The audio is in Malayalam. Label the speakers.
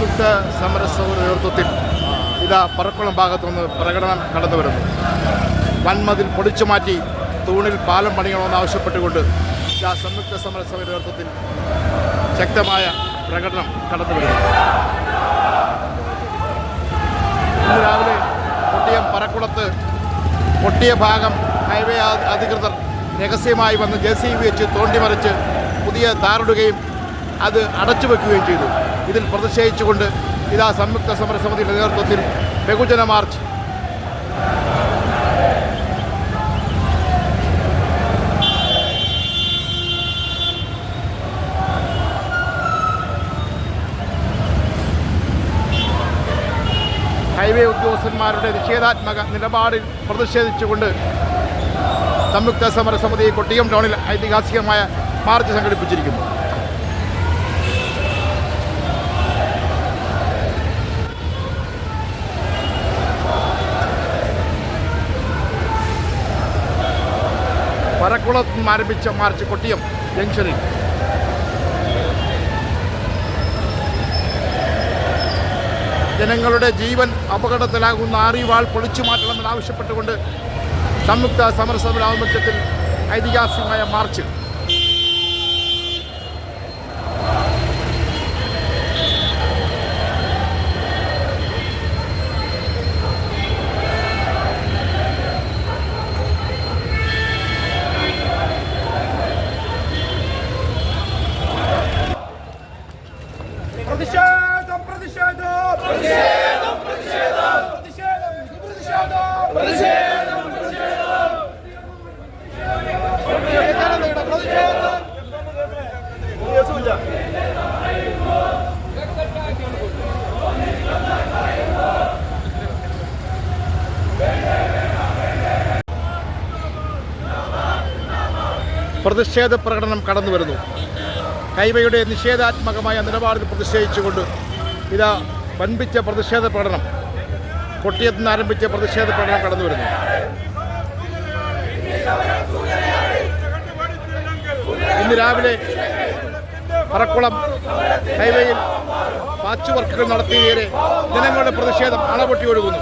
Speaker 1: സംയുക്ത സമരസമിതി നേതൃത്വത്തിൽ ഇതാ പറക്കുളം ഭാഗത്തുനിന്ന് പ്രകടനം കടന്നു വരുന്നു. വൻമതിൽ പൊടിച്ചു മാറ്റി തൂണിൽ പാലം പണിയണമെന്ന് ആവശ്യപ്പെട്ടുകൊണ്ട് ഇതാ സംയുക്ത സമരസമിതി നേതൃത്വത്തിൽ ശക്തമായ പ്രകടനം കടന്നു വരുന്നു. ഇന്ന് രാവിലെ കൊട്ടിയം പറക്കുളത്ത് പൊട്ടിയ ഭാഗം ഹൈവേ അധികൃതർ രഹസ്യമായി വന്ന് JCB വെച്ച് തോണ്ടിമറിച്ച് പുതിയ താറിടുകയും അത് അടച്ചു വയ്ക്കുകയും ചെയ്തു. ഇതിൽ പ്രതിഷേധിച്ചുകൊണ്ട് ഇതാ സംയുക്ത സമരസമിതിയുടെ നേതൃത്വത്തിൽ ബഹുജന മാർച്ച് ഹൈവേ ഉദ്യോഗസ്ഥന്മാരുടെ നിഷേധാത്മക നിലപാടിൽ പ്രതിഷേധിച്ചുകൊണ്ട് സംയുക്ത സമരസമിതി കൊട്ടിയം ടൗണിൽ ഐതിഹാസികമായ മാർച്ച് സംഘടിപ്പിച്ചിരിക്കുന്നു. പറക്കുളത്ത് നിന്ന് ആരംഭിച്ച മാർച്ച് കൊട്ടിയം ജംഗ്ഷനിൽ ജനങ്ങളുടെ ജീവൻ അപകടത്തിലാകുന്ന ആറിവാൾ പൊളിച്ചു മാറ്റണമെന്നാവശ്യപ്പെട്ടുകൊണ്ട് സംയുക്ത സമരസമിതിയുടെ ആഭിമുഖ്യത്തിൽ ഐതിഹാസികമായ മാർച്ച്.
Speaker 2: പ്രതിഷേധം പ്രതിഷേധം പ്രതിഷേധം പ്രതിഷേധം പ്രതിഷേധം പ്രതിഷേധം
Speaker 1: പ്രതിഷേധ പ്രകടനം കടന്നു വരുന്നു. ഹൈവേയുടെ നിഷേധാത്മകമായ നിലപാടിൽ പ്രതിഷേധിച്ചുകൊണ്ട് ഇതാ വൻപിച്ച പ്രതിഷേധ പ്രകടനം കൊട്ടിയത്ത് നിന്ന് ആരംഭിച്ച പ്രതിഷേധ പ്രകടനം കടന്നു വരുന്നു. ഇന്ന് രാവിലെ പറക്കുളം ഹൈവേയിൽ പാച്ച് വർക്കുകൾ നടത്തിയതിനെ ജനങ്ങളുടെ പ്രതിഷേധം അണപൊട്ടി ഒഴുകുന്നു.